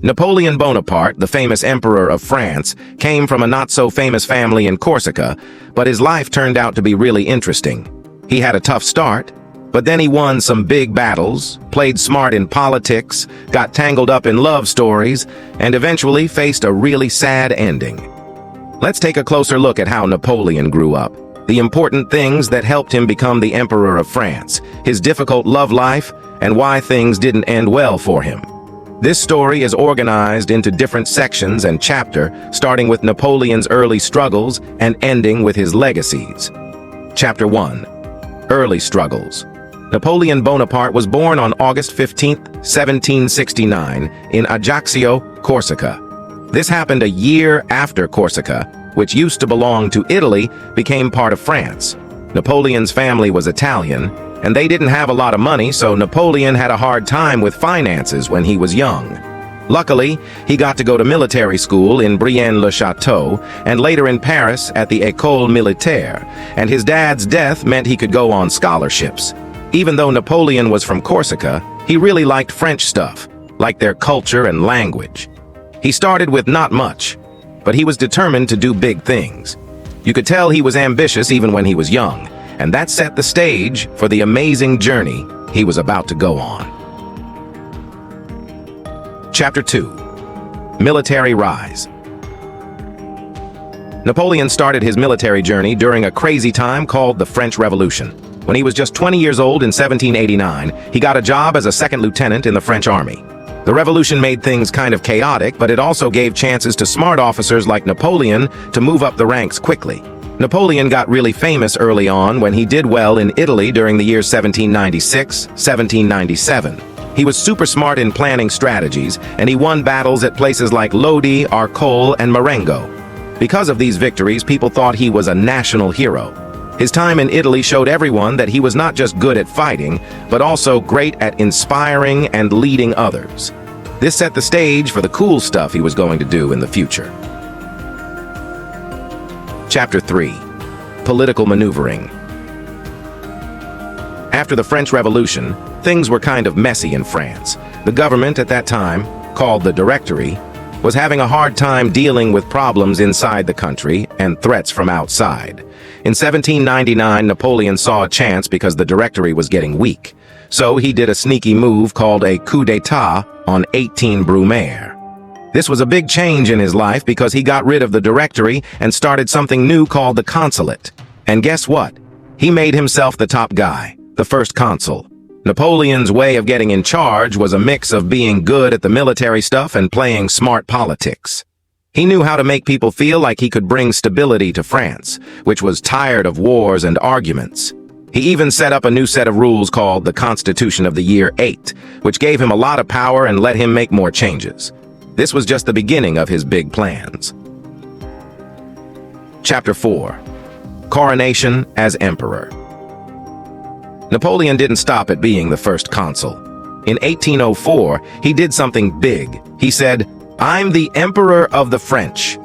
Napoleon Bonaparte, the famous emperor of France, came from a not-so-famous family in Corsica, but his life turned out to be really interesting. He had a tough start, but then he won some big battles, played smart in politics, got tangled up in love stories, and eventually faced a really sad ending. Let's take a closer look at how Napoleon grew up, the important things that helped him become the Emperor of France, his difficult love life, and why things didn't end well for him. This story is organized into different sections and chapters, starting with Napoleon's early struggles and ending with his legacies. Chapter 1. Early Struggles. Napoleon Bonaparte was born on August 15, 1769, in Ajaccio, Corsica. This happened a year after Corsica, which used to belong to Italy, became part of France. Napoleon's family was Italian, and they didn't have a lot of money, so Napoleon had a hard time with finances when he was young. Luckily, he got to go to military school in Brienne-le-Château and later in Paris at the École Militaire, and his dad's death meant he could go on scholarships. Even though Napoleon was from Corsica, he really liked French stuff, like their culture and language. He started with not much, but he was determined to do big things. You could tell he was ambitious even when he was young, and that set the stage for the amazing journey he was about to go on. Chapter 2. Military Rise. Napoleon started his military journey during a crazy time called the French Revolution. When he was just 20 years old in 1789, he got a job as a second lieutenant in the French army. The revolution made things kind of chaotic, but it also gave chances to smart officers like Napoleon to move up the ranks quickly. Napoleon got really famous early on when he did well in Italy during the years 1796, 1797. He was super smart in planning strategies, and he won battles at places like Lodi, Arcole, and Marengo. Because of these victories, people thought he was a national hero. His time in Italy showed everyone that he was not just good at fighting, but also great at inspiring and leading others. This set the stage for the cool stuff he was going to do in the future. Chapter 3. Political Maneuvering. After the French Revolution, things were kind of messy in France. The government at that time, called the Directory, was having a hard time dealing with problems inside the country and threats from outside. In 1799, Napoleon saw a chance because the Directory was getting weak. So he did a sneaky move called a coup d'etat on 18 Brumaire. This was a big change in his life because he got rid of the Directory and started something new called the Consulate. And guess what? He made himself the top guy, the first consul. Napoleon's way of getting in charge was a mix of being good at the military stuff and playing smart politics. He knew how to make people feel like he could bring stability to France, which was tired of wars and arguments. He even set up a new set of rules called the Constitution of the Year 8, which gave him a lot of power and let him make more changes. This was just the beginning of his big plans. Chapter 4. Coronation as Emperor. Napoleon didn't stop at being the first consul. In 1804, he did something big. He said, "I'm the Emperor of the French."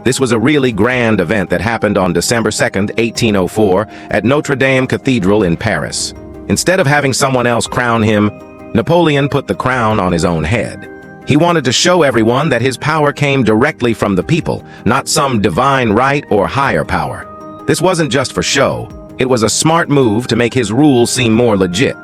This was a really grand event that happened on December 2nd, 1804, at Notre Dame Cathedral in Paris. Instead of having someone else crown him, Napoleon put the crown on his own head. He wanted to show everyone that his power came directly from the people, not some divine right or higher power. This wasn't just for show. It was a smart move to make his rule seem more legit.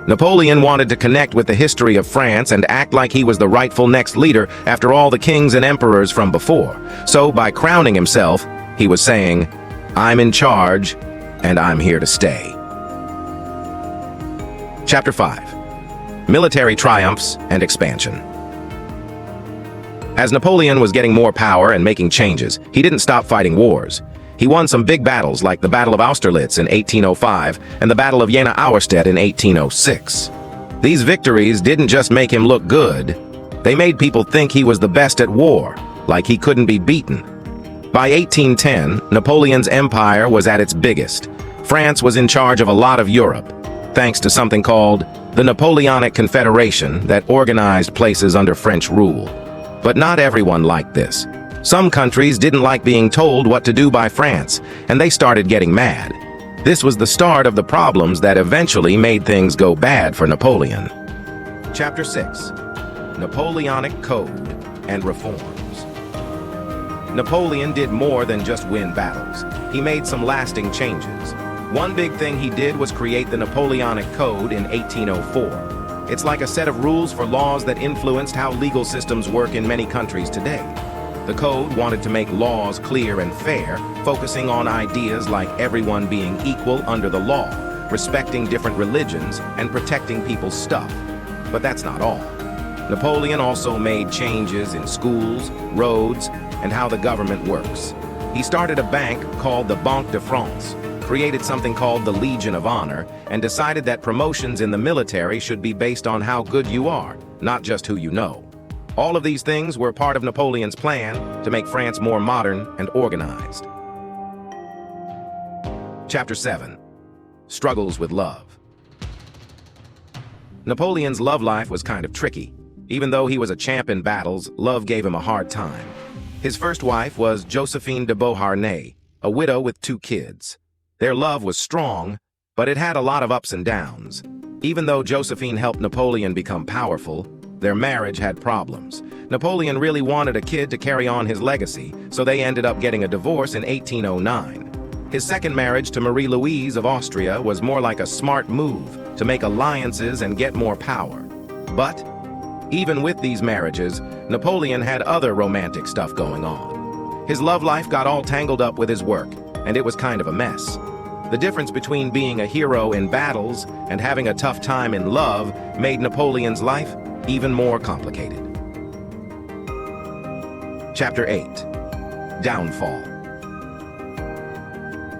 Napoleon wanted to connect with the history of France and act like he was the rightful next leader after all the kings and emperors from before. So by crowning himself, he was saying, "I'm in charge, and I'm here to stay." Chapter 5. Military Triumphs and Expansion. As Napoleon was getting more power and making changes, he didn't stop fighting wars. He won some big battles like the Battle of Austerlitz in 1805 and the Battle of Jena Auerstedt in 1806. These victories didn't just make him look good, they made people think he was the best at war, like he couldn't be beaten. By 1810, Napoleon's empire was at its biggest. France was in charge of a lot of Europe, thanks to something called the Napoleonic Confederation that organized places under French rule. But not everyone liked this. Some countries didn't like being told what to do by France, and they started getting mad. This was the start of the problems that eventually made things go bad for Napoleon. Chapter 6. Napoleonic Code and Reforms. Napoleon did more than just win battles. He made some lasting changes. One big thing he did was create the Napoleonic Code in 1804. It's like a set of rules for laws that influenced how legal systems work in many countries today. The code wanted to make laws clear and fair, focusing on ideas like everyone being equal under the law, respecting different religions, and protecting people's stuff. But that's not all. Napoleon also made changes in schools, roads, and how the government works. He started a bank called the Banque de France, created something called the Legion of Honor, and decided that promotions in the military should be based on how good you are, not just who you know. All of these things were part of Napoleon's plan to make France more modern and organized. Chapter 7. Struggles with Love. Napoleon's love life was kind of tricky. Even though he was a champ in battles, love gave him a hard time. His first wife was Josephine de Beauharnais, a widow with 2 kids. Their love was strong, but it had a lot of ups and downs. Even though Josephine helped Napoleon become powerful, their marriage had problems. Napoleon really wanted a kid to carry on his legacy, so they ended up getting a divorce in 1809. His second marriage to Marie-Louise of Austria was more like a smart move to make alliances and get more power. But even with these marriages, Napoleon had other romantic stuff going on. His love life got all tangled up with his work, and it was kind of a mess. The difference between being a hero in battles and having a tough time in love made Napoleon's life even more complicated. Chapter 8. Downfall.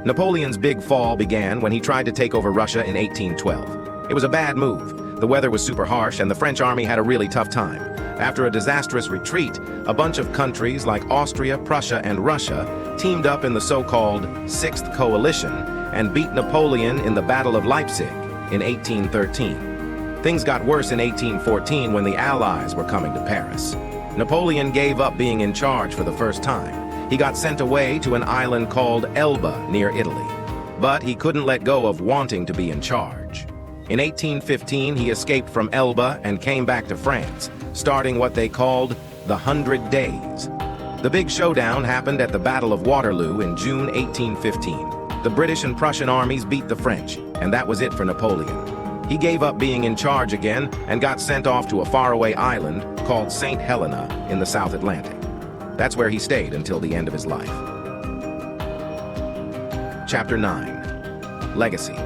Napoleon's big fall began when he tried to take over Russia in 1812. It was a bad move. The weather was super harsh and the French army had a really tough time. After a disastrous retreat, a bunch of countries like Austria, Prussia, and Russia teamed up in the so-called Sixth Coalition and beat Napoleon in the Battle of Leipzig in 1813. Things got worse in 1814 when the Allies were coming to Paris. Napoleon gave up being in charge for the first time. He got sent away to an island called Elba near Italy. But he couldn't let go of wanting to be in charge. In 1815, he escaped from Elba and came back to France, starting what they called the 100 Days. The big showdown happened at the Battle of Waterloo in June 1815. The British and Prussian armies beat the French, and that was it for Napoleon. He gave up being in charge again and got sent off to a faraway island called St. Helena in the South Atlantic. That's where he stayed until the end of his life. Chapter 9. Legacy.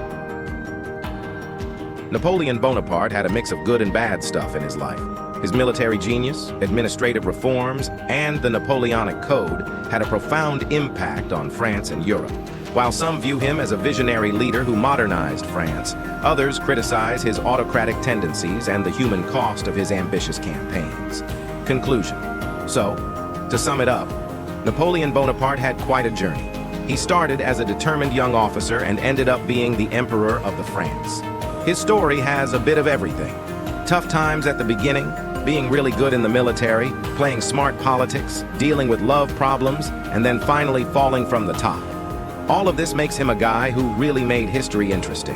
Napoleon Bonaparte had a mix of good and bad stuff in his life. His military genius, administrative reforms, and the Napoleonic Code had a profound impact on France and Europe. While some view him as a visionary leader who modernized France, others criticize his autocratic tendencies and the human cost of his ambitious campaigns. Conclusion. So, to sum it up, Napoleon Bonaparte had quite a journey. He started as a determined young officer and ended up being the Emperor of the France. His story has a bit of everything. Tough times at the beginning, being really good in the military, playing smart politics, dealing with love problems, and then finally falling from the top. All of this makes him a guy who really made history interesting.